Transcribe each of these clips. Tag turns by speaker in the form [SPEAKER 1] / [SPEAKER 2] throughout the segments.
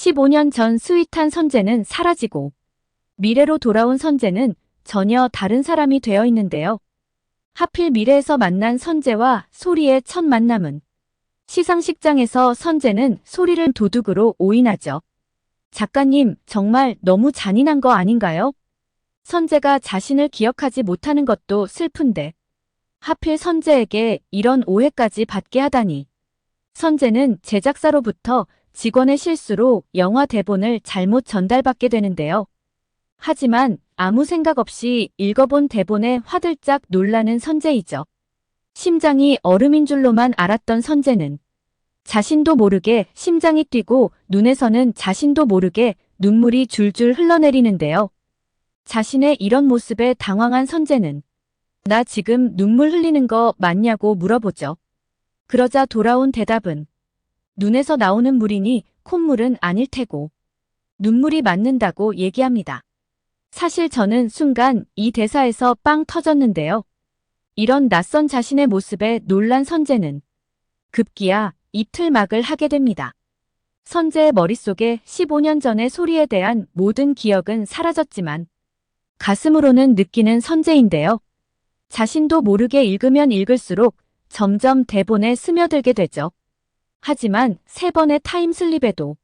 [SPEAKER 1] 15년 전 스윗한 선재는 사라지고 미래로 돌아온 선재는 전혀 다른 사람이 되어 있는데요. 하필 미래에서 만난 선재와 소리의 첫 만남은 시상식장에서 선재는 소리를 도둑으로 오인하죠. 작가님, 정말 너무 잔인한 거 아닌가요? 선재가 자신을 기억하지 못하는 것도 슬픈데 하필 선재에게 이런 오해까지 받게 하다니. 선재는 제작사로부터 직원의 실수로 영화 대본을 잘못 전달받게 되는데요. 하지만 아무 생각 없이 읽어본 대본에 화들짝 놀라는 선재이죠. 심장이 얼음인 줄로만 알았던 선재는 자신도 모르게 심장이 뛰고 눈에서는 자신도 모르게 눈물이 줄줄 흘러내리는데요. 자신의 이런 모습에 당황한 선재는 나 지금 눈물 흘리는 거 맞냐고 물어보죠. 그러자 돌아온 대답은 눈에서 나오는 물이니 콧물은 아닐 테고 눈물이 맞는다고 얘기합니다. 사실 저는 순간 이 대사에서 빵 터졌는데요. 이런 낯선 자신의 모습에 놀란 선재는 급기야 입틀막을 하게 됩니다. 선재의 머릿속에 15년 전의 소리에 대한 모든 기억은 사라졌지만 가슴으로는 느끼는 선재인데요. 자신도 모르게 읽으면 읽을수록 점점 대본에 스며들게 되죠. 하지만 3번의 타임슬립에도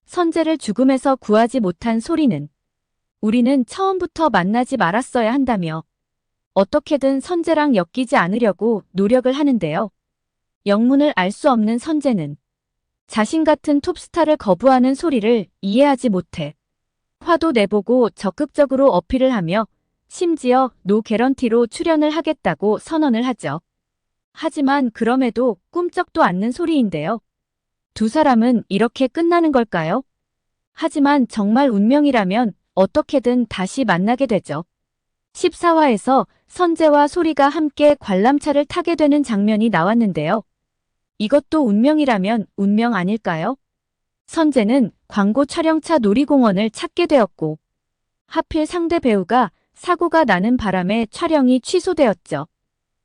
[SPEAKER 1] 선재를 죽음에서 구하지 못한 소리는 우리는 처음부터 만나지 말았어야 한다며 어떻게든 선재랑 엮이지 않으려고 노력을 하는데요. 영문을 알 수 없는 선재는 자신 같은 톱스타를 거부하는 소리를 이해하지 못해 화도 내보고 적극적으로 어필을 하며 심지어 노 개런티로 출연을 하겠다고 선언을 하죠. 하지만 그럼에도 꿈쩍도 않는 소리인데요. 두 사람은 이렇게 끝나는 걸까요? 하지만 정말 운명이라면 어떻게든 다시 만나게 되죠. 14화에서 선재와 소리가 함께 관람차를 타게 되는 장면이 나왔는데요. 이것도 운명이라면 운명 아닐까요? 선재는 광고 촬영차 놀이공원을 찾게 되었고 하필 상대 배우가 사고가 나는 바람에 촬영이 취소되었죠.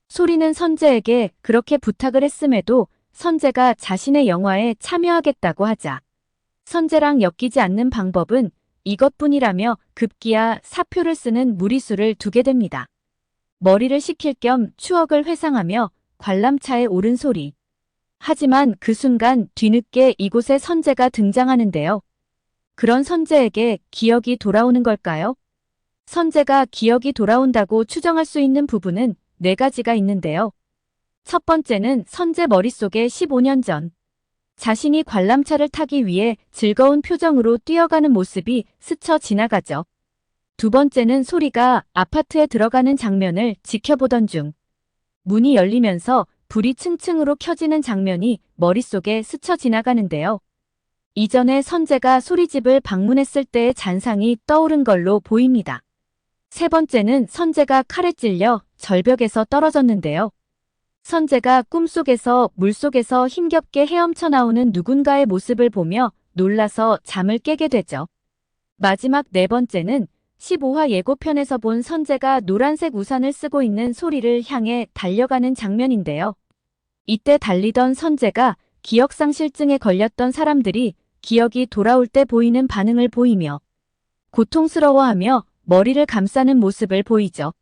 [SPEAKER 1] 소리는 선재에게 그렇게 부탁을 했음에도 선재가 자신의 영화에 참여하겠다고 하자 선재랑 엮이지 않는 방법은 이것뿐이라며 급기야 사표를 쓰는 무리수를 두게 됩니다. 머리를 식힐 겸 추억을 회상하며 관람차에 오른 소리. 하지만 그 순간 뒤늦게 이곳에 선재가 등장하는데요. 그런 선재에게 기억이 돌아오는 걸까요? 선재가 기억이 돌아온다고 추정할 수 있는 부분은 4가지가 있는데요. 첫 번째는 선재 머릿속에 15년 전 자신이 관람차를 타기 위해 즐거운 표정으로 뛰어가는 모습이 스쳐 지나가죠. 두 번째는 소리가 아파트에 들어가는 장면을 지켜보던 중 문이 열리면서 불이 층층으로 켜지는 장면이 머릿속에 스쳐 지나가는데요. 이전에 선재가 소리집을 방문했을 때의 잔상이 떠오른 걸로 보입니다. 세 번째는 선재가 칼에 찔려 절벽에서 떨어졌는데요. 선재가 꿈속에서 물속에서 힘겹게 헤엄쳐 나오는 누군가의 모습을 보며 놀라서 잠을 깨게 되죠. 마지막 4번째는 15화 예고편에서 본 선재가 노란색 우산을 쓰고 있는 소리를 향해 달려가는 장면인데요. 이때 달리던 선재가 기억상실증에 걸렸던 사람들이 기억이 돌아올 때 보이는 반응을 보이며 고통스러워하며 머리를 감싸는 모습을 보이죠.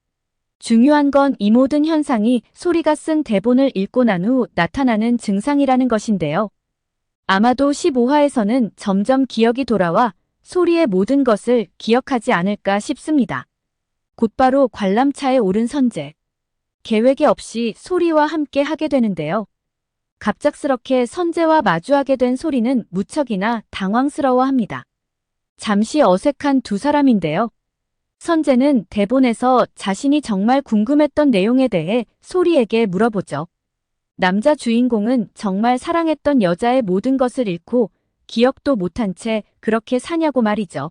[SPEAKER 1] 중요한 건 이 모든 현상이 소리가 쓴 대본을 읽고 난 후 나타나는 증상이라는 것인데요. 아마도 15화에서는 점점 기억이 돌아와 소리의 모든 것을 기억하지 않을까 싶습니다. 곧바로 관람차에 오른 선재. 계획이 없이 소리와 함께 하게 되는데요. 갑작스럽게 선재와 마주하게 된 소리는 무척이나 당황스러워합니다. 잠시 어색한 두 사람인데요. 선재는 대본에서 자신이 정말 궁금했던 내용에 대해 소리에게 물어보죠. 남자 주인공은 정말 사랑했던 여자의 모든 것을 잃고 기억도 못한 채 그렇게 사냐고 말이죠.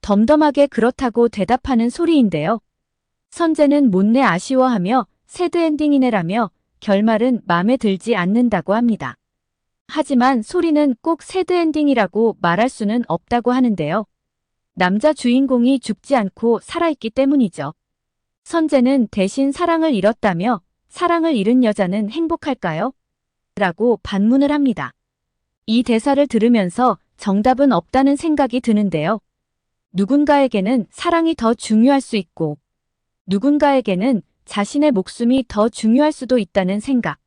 [SPEAKER 1] 덤덤하게 그렇다고 대답하는 소리인데요. 선재는 못내 아쉬워하며 새드엔딩이네라며 결말은 마음에 들지 않는다고 합니다. 하지만 소리는 꼭 새드엔딩이라고 말할 수는 없다고 하는데요. 남자 주인공이 죽지 않고 살아있기 때문이죠. 선재는 대신 사랑을 잃었다며 사랑을 잃은 여자는 행복할까요? 라고 반문을 합니다. 이 대사를 들으면서 정답은 없다는 생각이 드는데요. 누군가에게는 사랑이 더 중요할 수 있고, 누군가에게는 자신의 목숨이 더 중요할 수도 있다는 생각.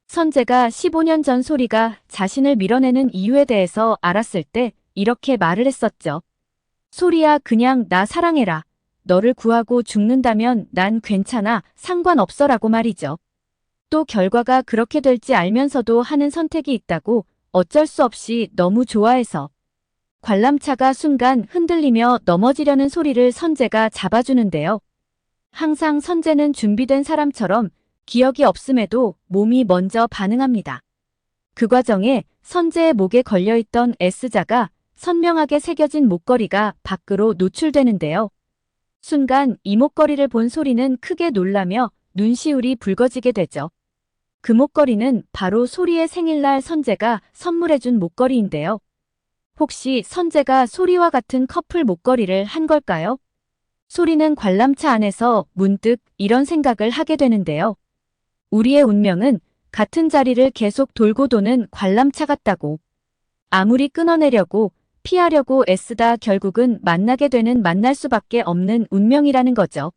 [SPEAKER 1] 선재가 15년 전 소리가 자신을 밀어내는 이유에 대해서 알았을 때 이렇게 말을 했었죠. 소리야, 그냥 나 사랑해라. 너를 구하고 죽는다면 난 괜찮아. 상관없어라고 말이죠. 또 결과가 그렇게 될지 알면서도 하는 선택이 있다고, 어쩔 수 없이 너무 좋아해서. 관람차가 순간 흔들리며 넘어지려는 소리를 선재가 잡아주는데요. 항상 선재는 준비된 사람처럼 기억이 없음에도 몸이 먼저 반응합니다. 그 과정에 선재의 목에 걸려있던 S자가 선명하게 새겨진 목걸이가 밖으로 노출되는데요. 순간 이 목걸이를 본 소리는 크게 놀라며 눈시울이 붉어지게 되죠. 그 목걸이는 바로 소리의 생일날 선재가 선물해준 목걸이인데요. 혹시 선재가 소리와 같은 커플 목걸이를 한 걸까요? 소리는 관람차 안에서 문득 이런 생각을 하게 되는데요. 우리의 운명은 같은 자리를 계속 돌고 도는 관람차 같다고. 아무리 끊어내려고 피하려고 애쓰다 결국은 만나게 되는, 만날 수밖에 없는 운명이라는 거죠.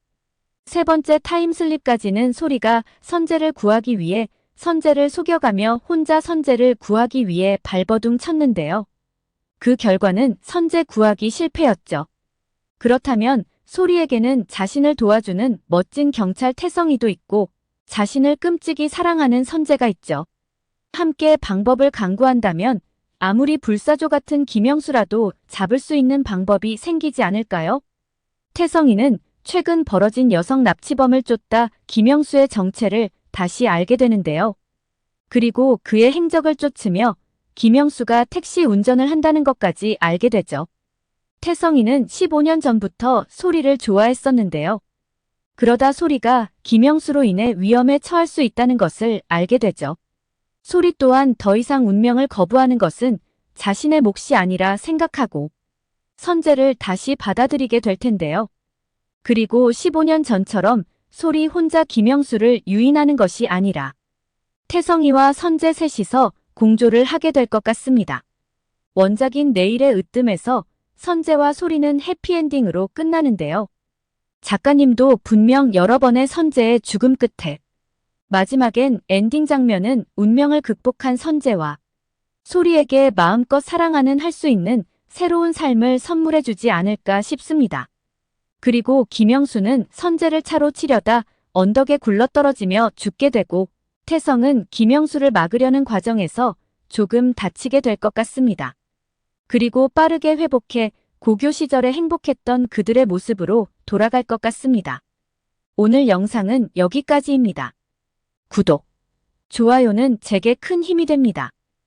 [SPEAKER 1] 세 번째 타임슬립까지는 소리가 선재를 구하기 위해 선재를 속여가며 혼자 선재를 구하기 위해 발버둥 쳤는데요. 그 결과는 선재 구하기 실패였죠. 그렇다면 소리에게는 자신을 도와주는 멋진 경찰 태성이도 있고 자신을 끔찍이 사랑하는 선재가 있죠. 함께 방법을 강구한다면 아무리 불사조 같은 김영수라도 잡을 수 있는 방법이 생기지 않을까요? 태성이는 최근 벌어진 여성 납치범을 쫓다 김영수의 정체를 다시 알게 되는데요. 그리고 그의 행적을 쫓으며 김영수가 택시 운전을 한다는 것까지 알게 되죠. 태성이는 15년 전부터 소리를 좋아했었는데요. 그러다 소리가 김영수로 인해 위험에 처할 수 있다는 것을 알게 되죠. 소리 또한 더 이상 운명을 거부하는 것은 자신의 몫이 아니라 생각하고 선재를 다시 받아들이게 될 텐데요. 그리고 15년 전처럼 소리 혼자 김영수를 유인하는 것이 아니라 태성이와 선재 셋이서 공조를 하게 될 것 같습니다. 원작인 내일의 으뜸에서 선재와 소리는 해피엔딩으로 끝나는데요. 작가님도 분명 여러 번의 선재의 죽음 끝에 마지막엔 엔딩 장면은 운명을 극복한 선재와 소리에게 마음껏 사랑하는 할 수 있는 새로운 삶을 선물해주지 않을까 싶습니다. 그리고 김영수는 선재를 차로 치려다 언덕에 굴러떨어지며 죽게 되고 태성은 김영수를 막으려는 과정에서 조금 다치게 될 것 같습니다. 그리고 빠르게 회복해 고교 시절에 행복했던 그들의 모습으로 돌아갈 것 같습니다. 오늘 영상은 여기까지입니다. 구독, 좋아요는 제게 큰 힘이 됩니다.